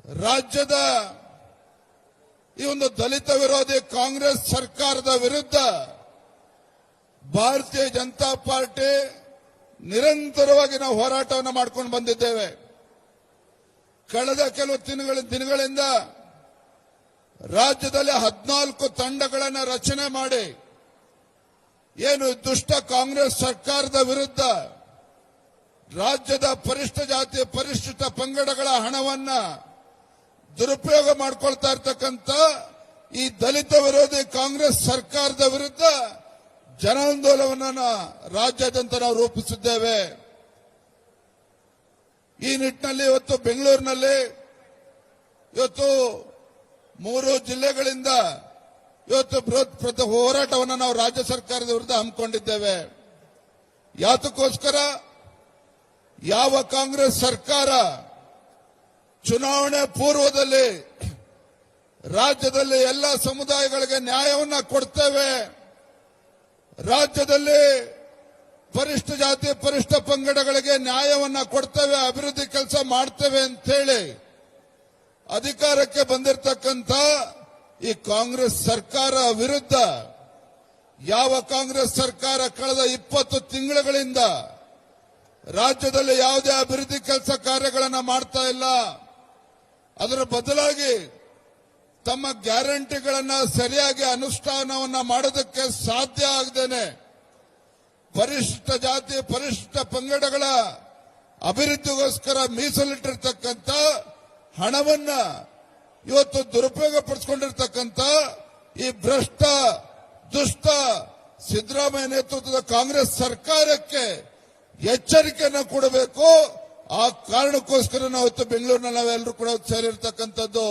ರಾಜ್ಯದ ಈ ಒಂದು ದಲಿತ ವಿರೋಧಿ ಕಾಂಗ್ರೆಸ್ ಸರ್ಕಾರದ ವಿರುದ್ಧ ಭಾರತೀಯ ಜನತಾ ಪಾರ್ಟಿ ನಿರಂತರವಾಗಿ ನಾವು ಹೋರಾಟವನ್ನು ಮಾಡಿಕೊಂಡು ಬಂದಿದ್ದೇವೆ. ಕಳೆದ ಕೆಲವು ದಿನಗಳಿಂದ ರಾಜ್ಯದಲ್ಲಿ 14 ತಂಡಗಳನ್ನು ರಚನೆ ಮಾಡಿ ಏನು ದುಷ್ಟ ಕಾಂಗ್ರೆಸ್ ಸರ್ಕಾರದ ವಿರುದ್ಧ ರಾಜ್ಯದ ಪರಿಶಿಷ್ಟ ಜಾತಿ ಪರಿಶಿಷ್ಟ ಪಂಗಡಗಳ ಹಣವನ್ನ ದುರುಪಯೋಗ ಮಾಡಿಕೊಳ್ತಾ ಇರ್ತಕ್ಕಂಥ ಈ ದಲಿತ ವಿರೋಧಿ ಕಾಂಗ್ರೆಸ್ ಸರ್ಕಾರದ ವಿರುದ್ಧ ಜನಾಂದೋಲನವನ್ನು ರಾಜ್ಯಾದ್ಯಂತ ನಾವು ರೂಪಿಸಿದ್ದೇವೆ. ಈ ನಿಟ್ಟಿನಲ್ಲಿ ಇವತ್ತು ಬೆಂಗಳೂರಿನಲ್ಲಿ ಇವತ್ತು 3 ಜಿಲ್ಲೆಗಳಿಂದ ಇವತ್ತು ಬೃಹತ್ ಹೋರಾಟವನ್ನು ನಾವು ರಾಜ್ಯ ಸರ್ಕಾರದ ವಿರುದ್ಧ ಹಮ್ಮಿಕೊಂಡಿದ್ದೇವೆ. ಯಾತಕ್ಕೋಸ್ಕರ ಯಾವ ಕಾಂಗ್ರೆಸ್ ಸರ್ಕಾರ ಚುನಾವಣೆ ಪೂರ್ವದಲ್ಲಿ ರಾಜ್ಯದಲ್ಲಿ ಎಲ್ಲ ಸಮುದಾಯಗಳಿಗೆ ನ್ಯಾಯವನ್ನ ಕೊಡ್ತೇವೆ, ರಾಜ್ಯದಲ್ಲಿ ಪರಿಶಿಷ್ಟ ಜಾತಿ ಪರಿಶಿಷ್ಟ ಪಂಗಡಗಳಿಗೆ ನ್ಯಾಯವನ್ನ ಕೊಡ್ತೇವೆ, ಅಭಿವೃದ್ಧಿ ಕೆಲಸ ಮಾಡ್ತೇವೆ ಅಂತ ಹೇಳಿ ಅಧಿಕಾರಕ್ಕೆ ಬಂದಿರತಕ್ಕಂಥ ಈ ಕಾಂಗ್ರೆಸ್ ಸರ್ಕಾರ ವಿರುದ್ಧ ಯಾವ ಕಾಂಗ್ರೆಸ್ ಸರ್ಕಾರ ಕಳೆದ 20 ತಿಂಗಳುಗಳಿಂದ ರಾಜ್ಯದಲ್ಲಿ ಯಾವುದೇ ಅಭಿವೃದ್ಧಿ ಕೆಲಸ ಕಾರ್ಯಗಳನ್ನು ಮಾಡ್ತಾ ಇಲ್ಲ, ಅದರ ಬದಲಾಗಿ ತಮ್ಮ ಗ್ಯಾರಂಟಿಗಳನ್ನು ಸರಿಯಾಗಿ ಅನುಷ್ಠಾನವನ್ನ ಮಾಡೋದಕ್ಕೆ ಸಾಧ್ಯ ಆಗದೇನೆ ಪರಿಶಿಷ್ಟ ಜಾತಿ ಪರಿಶಿಷ್ಟ ಪಂಗಡಗಳ ಅಭಿವೃದ್ಧಿಗೋಸ್ಕರ ಮೀಸಲಿಟ್ಟಿರ್ತಕ್ಕಂಥ ಹಣವನ್ನ ಇವತ್ತು ದುರುಪಯೋಗ ಪಡಿಸಿಕೊಂಡಿರ್ತಕ್ಕಂಥ ಈ ಭ್ರಷ್ಟ ದುಷ್ಟ ಸಿದ್ದರಾಮಯ್ಯ ನೇತೃತ್ವದ ಕಾಂಗ್ರೆಸ್ ಸರ್ಕಾರಕ್ಕೆ ಎಚ್ಚರಿಕೆಯನ್ನು ಕೊಡಬೇಕು. ಆ ಕಾರಣಕ್ಕೋಸ್ಕರ ನಾವು ಇವತ್ತು ಬೆಂಗಳೂರಿನಲ್ಲಿ ನಾವೆಲ್ಲರೂ ಕೂಡ ಸೇರಿರ್ತಕ್ಕಂಥದ್ದು.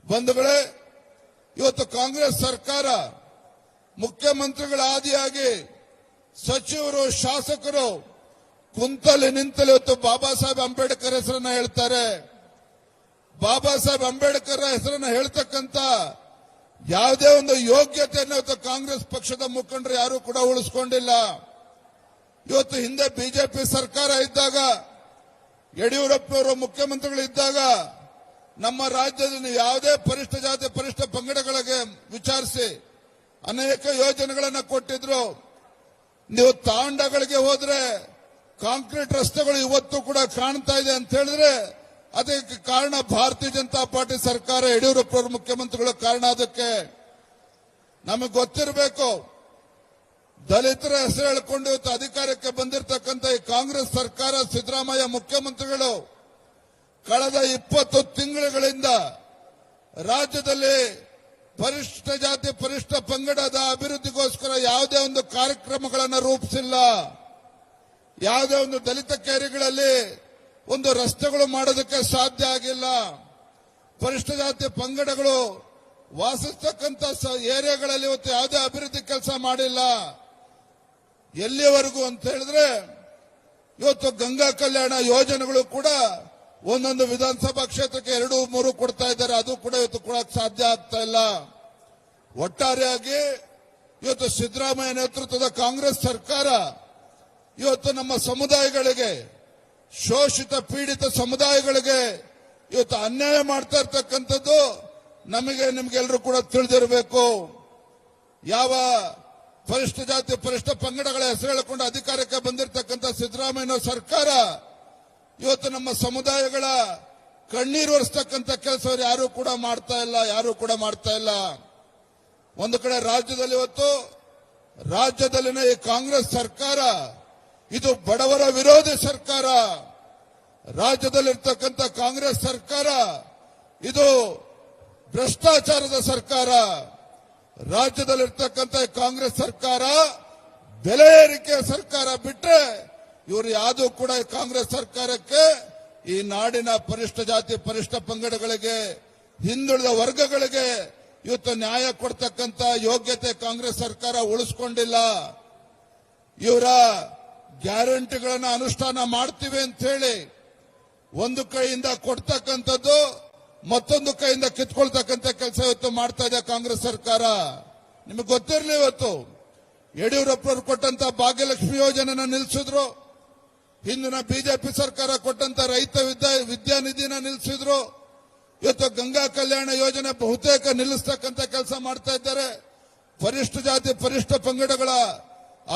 ಬಂಧುಗಳೇ, ಇವತ್ತು ಕಾಂಗ್ರೆಸ್ ಸರ್ಕಾರ ಮುಖ್ಯಮಂತ್ರಿಗಳ ಆದಿಯಾಗಿ ಸಚಿವರು ಶಾಸಕರು ಕುಂತಲ್ಲಿ ನಿಂತಲ್ಲಿ ಇವತ್ತು ಬಾಬಾ ಸಾಹೇಬ್ ಅಂಬೇಡ್ಕರ್ ಹೆಸರನ್ನ ಹೇಳ್ತಾರೆ. ಬಾಬಾ ಸಾಹೇಬ್ ಅಂಬೇಡ್ಕರ್ ಹೆಸರನ್ನ ಹೇಳ್ತಕ್ಕಂಥ ಯಾವುದೇ ಒಂದು ಯೋಗ್ಯತೆಯನ್ನು ಇವತ್ತು ಕಾಂಗ್ರೆಸ್ ಪಕ್ಷದ ಮುಖಂಡರು ಯಾರು ಕೂಡ ಉಳಿಸಿಕೊಂಡಿಲ್ಲ. ಇವತ್ತು ಹಿಂದೆ ಬಿಜೆಪಿ ಸರ್ಕಾರ ಇದ್ದಾಗ ಯಡಿಯೂರಪ್ಪನವರು ಮುಖ್ಯಮಂತ್ರಿಗಳಿದ್ದಾಗ ನಮ್ಮ ರಾಜ್ಯದಲ್ಲಿ ಯಾವುದೇ ಪರಿಶಿಷ್ಟ ಜಾತಿ ಪರಿಶಿಷ್ಟ ಪಂಗಡಗಳಿಗೆ ವಿಚಾರಿಸಿ ಅನೇಕ ಯೋಜನೆಗಳನ್ನು ಕೊಟ್ಟಿದ್ರು. ನೀವು ತಾಂಡಗಳಿಗೆ ಹೋದ್ರೆ ಕಾಂಕ್ರೀಟ್ ರಸ್ತೆಗಳು ಇವತ್ತು ಕೂಡ ಕಾಣ್ತಾ ಇದೆ ಅಂತ ಹೇಳಿದ್ರೆ ಅದಕ್ಕೆ ಕಾರಣ ಭಾರತೀಯ ಜನತಾ ಪಾರ್ಟಿ ಸರ್ಕಾರ, ಯಡಿಯೂರಪ್ಪನವರು ಮುಖ್ಯಮಂತ್ರಿಗಳ ಕಾರಣ. ಅದಕ್ಕೆ ನಮಗೆ ಗೊತ್ತಿರಬೇಕು, ದಲಿತರ ಹೆಸರು ಹೇಳಿಕೊಂಡು ಇವತ್ತು ಅಧಿಕಾರಕ್ಕೆ ಬಂದಿರತಕ್ಕಂಥ ಈ ಕಾಂಗ್ರೆಸ್ ಸರ್ಕಾರ ಸಿದ್ದರಾಮಯ್ಯ ಮುಖ್ಯಮಂತ್ರಿಗಳು ಕಳೆದ 20 ತಿಂಗಳುಗಳಿಂದ ರಾಜ್ಯದಲ್ಲಿ ಪರಿಶಿಷ್ಟ ಜಾತಿ ಪರಿಶಿಷ್ಟ ಪಂಗಡದ ಅಭಿವೃದ್ಧಿಗೋಸ್ಕರ ಯಾವುದೇ ಒಂದು ಕಾರ್ಯಕ್ರಮಗಳನ್ನು ರೂಪಿಸಿಲ್ಲ. ಯಾವುದೇ ಒಂದು ದಲಿತ ಕೇರಿಗಳಲ್ಲಿ ಒಂದು ರಸ್ತೆಗಳು ಮಾಡೋದಕ್ಕೆ ಸಾಧ್ಯ ಆಗಿಲ್ಲ. ಪರಿಶಿಷ್ಟ ಜಾತಿ ಪಂಗಡಗಳು ವಾಸಿಸ್ತಕ್ಕಂಥ ಏರಿಯಾಗಳಲ್ಲಿ ಇವತ್ತು ಯಾವುದೇ ಅಭಿವೃದ್ಧಿ ಕೆಲಸ ಮಾಡಿಲ್ಲ. ಎಲ್ಲಿವರೆಗೂ ಅಂತ ಹೇಳಿದ್ರೆ ಇವತ್ತು ಗಂಗಾ ಕಲ್ಯಾಣ ಯೋಜನೆಗಳು ಕೂಡ ಒಂದೊಂದು ವಿಧಾನಸಭಾ ಕ್ಷೇತ್ರಕ್ಕೆ 2-3 ಕೊಡ್ತಾ ಇದ್ದಾರೆ, ಅದು ಕೂಡ ಇವತ್ತು ಕೊಡಕ್ಕೆ ಸಾಧ್ಯ ಆಗ್ತಾ ಇಲ್ಲ. ಒಟ್ಟಾರೆಯಾಗಿ ಇವತ್ತು ಸಿದ್ದರಾಮಯ್ಯ ನೇತೃತ್ವದ ಕಾಂಗ್ರೆಸ್ ಸರ್ಕಾರ ಇವತ್ತು ನಮ್ಮ ಸಮುದಾಯಗಳಿಗೆ, ಶೋಷಿತ ಪೀಡಿತ ಸಮುದಾಯಗಳಿಗೆ ಇವತ್ತು ಅನ್ಯಾಯ ಮಾಡ್ತಾ ಇರ್ತಕ್ಕಂಥದ್ದು ನಿಮಗೆಲ್ಲರೂ ಕೂಡ ತಿಳಿದಿರಬೇಕು. ಯಾವ ಪರಿಶಿಷ್ಟ ಜಾತಿ ಪರಿಶಿಷ್ಟ ಪಂಗಡಗಳ ಹೆಸರು ಹೇಳಿಕೊಂಡು ಅಧಿಕಾರಕ್ಕೆ ಬಂದಿರತಕ್ಕಂಥ ಸಿದ್ದರಾಮಯ್ಯ ಸರ್ಕಾರ ಇವತ್ತು ನಮ್ಮ ಸಮುದಾಯಗಳ ಕಣ್ಣೀರು ಒರೆಸ್ತಕ್ಕಂಥ ಕೆಲಸ ಯಾರು ಕೂಡ ಮಾಡ್ತಾ ಇಲ್ಲ. ಒಂದು ಕಡೆ ರಾಜ್ಯದಲ್ಲಿನ ಈ ಕಾಂಗ್ರೆಸ್ ಸರ್ಕಾರ ಇದು ಬಡವರ ವಿರೋಧಿ ಸರ್ಕಾರ. ರಾಜ್ಯದಲ್ಲಿರ್ತಕ್ಕಂಥ ಕಾಂಗ್ರೆಸ್ ಸರ್ಕಾರ ಇದು ಭ್ರಷ್ಟಾಚಾರದ ಸರ್ಕಾರ. ರಾಜ್ಯದಲ್ಲಿರ್ತಕ್ಕಂಥ ಕಾಂಗ್ರೆಸ್ ಸರ್ಕಾರ ಬೆಲೆ ಏರಿಕೆ ಸರ್ಕಾರ ಬಿಟ್ರೆ ಇವರು ಯಾವುದೂ ಕೂಡ ಕಾಂಗ್ರೆಸ್ ಸರ್ಕಾರಕ್ಕೆ ಈ ನಾಡಿನ ಪರಿಶಿಷ್ಟ ಜಾತಿ ಪರಿಶಿಷ್ಟ ಪಂಗಡಗಳಿಗೆ ಹಿಂದುಳಿದ ವರ್ಗಗಳಿಗೆ ಇವತ್ತು ನ್ಯಾಯ ಕೊಡ್ತಕ್ಕಂಥ ಯೋಗ್ಯತೆ ಕಾಂಗ್ರೆಸ್ ಸರ್ಕಾರ ಉಳಿಸಿಕೊಂಡಿಲ್ಲ. ಇವರ ಗ್ಯಾರಂಟಿಗಳನ್ನು ಅನುಷ್ಠಾನ ಮಾಡ್ತೀವಿ ಅಂತ ಹೇಳಿ ಒಂದು ಕೈಯಿಂದ ಕೊಡ್ತಕ್ಕಂಥದ್ದು ಮತ್ತೊಂದು ಕೈಯಿಂದ ಕಿತ್ಕೊಳ್ತಕ್ಕಂಥ ಕೆಲಸ ಇವತ್ತು ಮಾಡ್ತಾ ಇದೆ ಕಾಂಗ್ರೆಸ್ ಸರ್ಕಾರ. ನಿಮಗೆ ಗೊತ್ತಿರಲಿ, ಇವತ್ತು ಯಡಿಯೂರಪ್ಪನವರು ಕೊಟ್ಟಂತ ಭಾಗ್ಯಲಕ್ಷ್ಮಿ ಯೋಜನೆನ ನಿಲ್ಲಿಸಿದ್ರು. ಹಿಂದಿನ ಬಿಜೆಪಿ ಸರ್ಕಾರ ಕೊಟ್ಟಂತ ರೈತ ವಿದ್ಯಾನಿಧಿನ ನಿಲ್ಲಿಸಿದ್ರು. ಇವತ್ತು ಗಂಗಾ ಕಲ್ಯಾಣ ಯೋಜನೆ ಬಹುತೇಕ ನಿಲ್ಲಿಸ್ತಕ್ಕಂಥ ಕೆಲಸ ಮಾಡ್ತಾ ಇದ್ದಾರೆ. ಪರಿಶಿಷ್ಟ ಜಾತಿ ಪರಿಶಿಷ್ಟ ಪಂಗಡಗಳ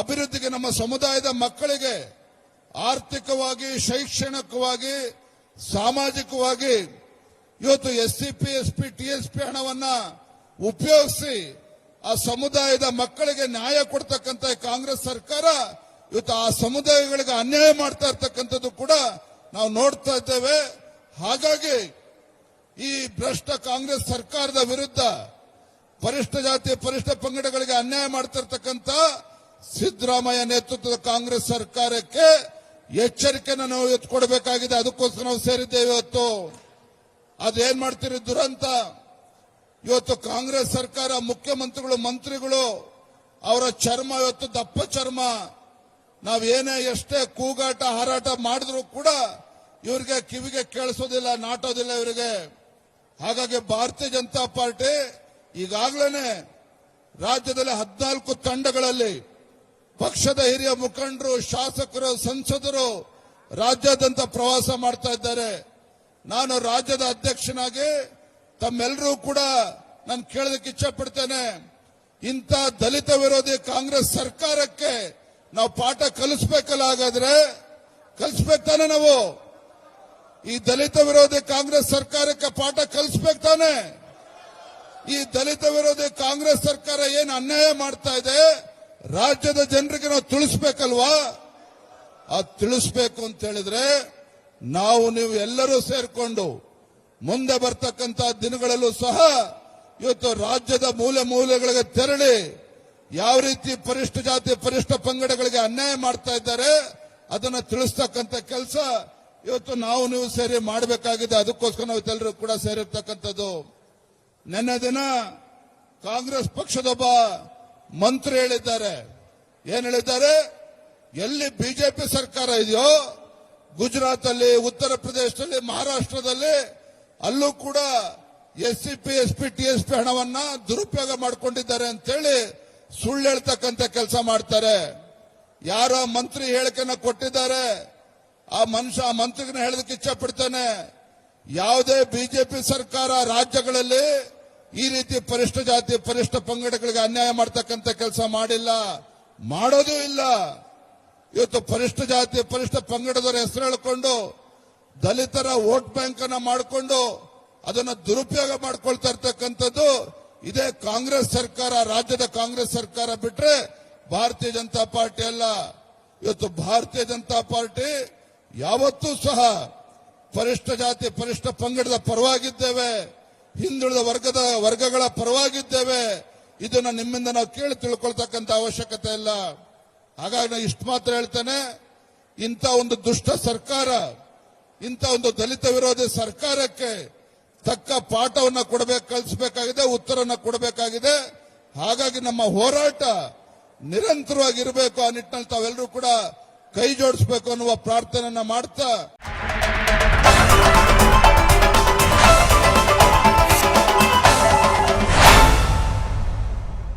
ಅಭಿವೃದ್ಧಿಗೆ ನಮ್ಮ ಸಮುದಾಯದ ಮಕ್ಕಳಿಗೆ ಆರ್ಥಿಕವಾಗಿ, ಶೈಕ್ಷಣಿಕವಾಗಿ, ಸಾಮಾಜಿಕವಾಗಿ ಇವತ್ತು ಎಸ್ಸಿಪಿ, ಎಸ್ಪಿ, ಟಿಎಸ್ಪಿ ಹಣವನ್ನ ಉಪಯೋಗಿಸಿ ಆ ಸಮುದಾಯದ ಮಕ್ಕಳಿಗೆ ನ್ಯಾಯ ಕೊಡ್ತಕ್ಕಂಥ ಕಾಂಗ್ರೆಸ್ ಸರ್ಕಾರ ಇವತ್ತು ಆ ಸಮುದಾಯಗಳಿಗೆ ಅನ್ಯಾಯ ಮಾಡ್ತಾ ಇರ್ತಕ್ಕಂಥದ್ದು ಕೂಡ ನಾವು ನೋಡ್ತಾ ಇದ್ದೇವೆ. ಹಾಗಾಗಿ ಈ ಭ್ರಷ್ಟ ಕಾಂಗ್ರೆಸ್ ಸರ್ಕಾರದ ವಿರುದ್ಧ ಪರಿಶಿಷ್ಟ ಜಾತಿ ಪರಿಶಿಷ್ಟ ಪಂಗಡಗಳಿಗೆ ಅನ್ಯಾಯ ಮಾಡ್ತಿರ್ತಕ್ಕಂಥ ಸಿದ್ದರಾಮಯ್ಯ ನೇತೃತ್ವದ ಕಾಂಗ್ರೆಸ್ ಸರ್ಕಾರಕ್ಕೆ ಎಚ್ಚರಿಕೆಯನ್ನು ನಾವು ಇವತ್ತು ಕೊಡಬೇಕಾಗಿದೆ. ಅದಕ್ಕೋಸ್ಕರ ನಾವು ಸೇರಿದ್ದೇವೆ. ಇವತ್ತು ಅದೇನ್ ಮಾಡ್ತೀರಿ ದುರಂತ. ಇವತ್ತು ಕಾಂಗ್ರೆಸ್ ಸರ್ಕಾರ ಮುಖ್ಯಮಂತ್ರಿಗಳು, ಮಂತ್ರಿಗಳು ಅವರ ಚರ್ಮ ಇವತ್ತು ದಪ್ಪ ಚರ್ಮ. ನಾವೇನೇ ಎಷ್ಟೇ ಕೂಗಾಟ ಹಾರಾಟ ಮಾಡಿದ್ರು ಕೂಡ ಇವರಿಗೆ ಕಿವಿಗೆ ಕೇಳಿಸೋದಿಲ್ಲ, ನಾಟೋದಿಲ್ಲ ಇವರಿಗೆ. ಹಾಗಾಗಿ ಭಾರತೀಯ ಜನತಾ ಪಾರ್ಟಿ ಈಗಾಗಲೇ ರಾಜ್ಯದಲ್ಲಿ 14 ತಂಡಗಳಲ್ಲಿ ಪಕ್ಷದ ಹಿರಿಯ ಮುಖಂಡರು, ಶಾಸಕರು, ಸಂಸದರು ರಾಜ್ಯಾದ್ಯಂತ ಪ್ರವಾಸ ಮಾಡ್ತಾ ಇದ್ದಾರೆ. ನಾನು ರಾಜ್ಯದ ಅಧ್ಯಕ್ಷನಾಗಿ ತಮ್ಮೆಲ್ಲರೂ ಕೂಡ ನಾನು ಕೇಳೋದಕ್ಕೆ ಇಚ್ಛೆ ಪಡ್ತೇನೆ. ಇಂಥ ದಲಿತ ವಿರೋಧಿ ಕಾಂಗ್ರೆಸ್ ಸರ್ಕಾರಕ್ಕೆ ನಾವು ಪಾಠ ಕಲಿಸ್ಬೇಕಲ್ಲ. ಹಾಗಾದ್ರೆ ಕಲಿಸ್ಬೇಕು ತಾನೆ ನಾವು? ಈ ದಲಿತ ವಿರೋಧಿ ಕಾಂಗ್ರೆಸ್ ಸರ್ಕಾರಕ್ಕೆ ಪಾಠ ಕಲಿಸ್ಬೇಕು ತಾನೆ? ಈ ದಲಿತ ವಿರೋಧಿ ಕಾಂಗ್ರೆಸ್ ಸರ್ಕಾರ ಏನು ಅನ್ಯಾಯ ಮಾಡ್ತಾ ಇದೆ ರಾಜ್ಯದ ಜನರಿಗೆ ನಾವು ತಿಳಿಸ್ಬೇಕಲ್ವಾ? ಅದು ತಿಳಿಸ್ಬೇಕು ಅಂತ ಹೇಳಿದ್ರೆ ನಾವು ನೀವು ಎಲ್ಲರೂ ಸೇರ್ಕೊಂಡು ಮುಂದೆ ಬರ್ತಕ್ಕಂಥ ದಿನಗಳಲ್ಲೂ ಸಹ ಇವತ್ತು ರಾಜ್ಯದ ಮೂಲೆ ಮೂಲೆಗಳಿಗೆ ತೆರಳಿ ಯಾವ ರೀತಿ ಪರಿಶಿಷ್ಟ ಜಾತಿ ಪರಿಶಿಷ್ಟ ಪಂಗಡಗಳಿಗೆ ಅನ್ಯಾಯ ಮಾಡ್ತಾ ಇದ್ದಾರೆ ಅದನ್ನ ತಿಳಿಸ್ತಕ್ಕಂಥ ಕೆಲಸ ಇವತ್ತು ನಾವು ನೀವು ಸೇರಿ ಮಾಡಬೇಕಾಗಿದೆ. ಅದಕ್ಕೋಸ್ಕರ ನಾವು ಎಲ್ಲರೂ ಕೂಡ ಸೇರಿರ್ತಕ್ಕಂಥದ್ದು. ನಿನ್ನೆ ದಿನ ಕಾಂಗ್ರೆಸ್ ಪಕ್ಷದೊಬ್ಬ ಮಂತ್ರಿ ಹೇಳಿದ್ದಾರೆ. ಏನ್ ಹೇಳಿದ್ದಾರೆ? ಎಲ್ಲಿ ಬಿಜೆಪಿ ಸರ್ಕಾರ ಇದೆಯೋ ಗುಜರಾತ್ ಅಲ್ಲಿ, ಉತ್ತರ ಪ್ರದೇಶದಲ್ಲಿ, ಮಹಾರಾಷ್ಟ್ರದಲ್ಲಿ ಅಲ್ಲೂ ಕೂಡ ಎಸ್ಸಿಪಿ, ಎಸ್ಪಿ, ಟಿಎಸ್ಪಿ ಹಣವನ್ನ ದುರುಪಯೋಗ ಮಾಡಿಕೊಂಡಿದ್ದಾರೆ ಅಂತೇಳಿ ಸುಳ್ಳು ಹೇಳ್ತಕ್ಕಂಥ ಕೆಲಸ ಮಾಡ್ತಾರೆ. ಯಾರೋ ಮಂತ್ರಿ ಹೇಳಿಕೆನ ಕೊಟ್ಟಿದ್ದಾರೆ. ಆ ಮಂತ್ರಿಗನ ಹೇಳೋದಕ್ಕೆ ಇಚ್ಛೆ ಪಡ್ತಾನೆ. ಯಾವುದೇ ಬಿಜೆಪಿ ಸರ್ಕಾರ ರಾಜ್ಯಗಳಲ್ಲಿ ಈ ರೀತಿ ಪರಿಶಿಷ್ಟ ಜಾತಿ ಪರಿಶಿಷ್ಟ ಪಂಗಡಗಳಿಗೆ ಅನ್ಯಾಯ ಮಾಡ್ತಕ್ಕಂಥ ಕೆಲಸ ಮಾಡಿಲ್ಲ, ಮಾಡೋದೂ ಇಲ್ಲ. ಇವತ್ತು ಪರಿಶಿಷ್ಟ ಜಾತಿ ಪರಿಶಿಷ್ಟ ಪಂಗಡದವರ ಹೆಸರು ಹೇಳಿಕೊಂಡು ದಲಿತರ ವೋಟ್ ಬ್ಯಾಂಕ್ ಅನ್ನ ಮಾಡಿಕೊಂಡು ಅದನ್ನ ದುರುಪಯೋಗ ಮಾಡ್ಕೊಳ್ತಾ ಇರ್ತಕ್ಕಂಥದ್ದು ಇದೇ ಕಾಂಗ್ರೆಸ್ ಸರ್ಕಾರ, ರಾಜ್ಯದ ಕಾಂಗ್ರೆಸ್ ಸರ್ಕಾರ ಬಿಟ್ರೆ ಭಾರತೀಯ ಜನತಾ ಪಾರ್ಟಿ ಅಲ್ಲ. ಇವತ್ತು ಭಾರತೀಯ ಜನತಾ ಪಾರ್ಟಿ ಯಾವತ್ತೂ ಸಹ ಪರಿಶಿಷ್ಟ ಜಾತಿ ಪರಿಶಿಷ್ಟ ಪಂಗಡದ ಪರವಾಗಿದ್ದೇವೆ, ಹಿಂದುಳಿದ ವರ್ಗಗಳ ಪರವಾಗಿದ್ದೇವೆ. ಇದನ್ನ ನಿಮ್ಮಿಂದ ನಾವು ಕೇಳಿ ತಿಳ್ಕೊಳ್ತಕ್ಕಂಥ ಅವಶ್ಯಕತೆ ಇಲ್ಲ. ಹಾಗಾಗಿ ನಾನು ಇಷ್ಟು ಮಾತ್ರ ಹೇಳ್ತೇನೆ, ಇಂಥ ಒಂದು ದುಷ್ಟ ಸರ್ಕಾರ, ಇಂಥ ಒಂದು ದಲಿತ ವಿರೋಧಿ ಸರ್ಕಾರಕ್ಕೆ ತಕ್ಕ ಪಾಠವನ್ನ ಕಲಿಸಬೇಕಾಗಿದೆ, ಉತ್ತರನ ಕೊಡಬೇಕಾಗಿದೆ. ಹಾಗಾಗಿ ನಮ್ಮ ಹೋರಾಟ ನಿರಂತರವಾಗಿರಬೇಕು. ಆ ನಿಟ್ಟಿನಲ್ಲಿ ತಾವೆಲ್ಲರೂ ಕೂಡ ಕೈ ಜೋಡಿಸಬೇಕು ಅನ್ನುವ ಪ್ರಾರ್ಥನೆಯನ್ನ ಮಾಡ್ತಾ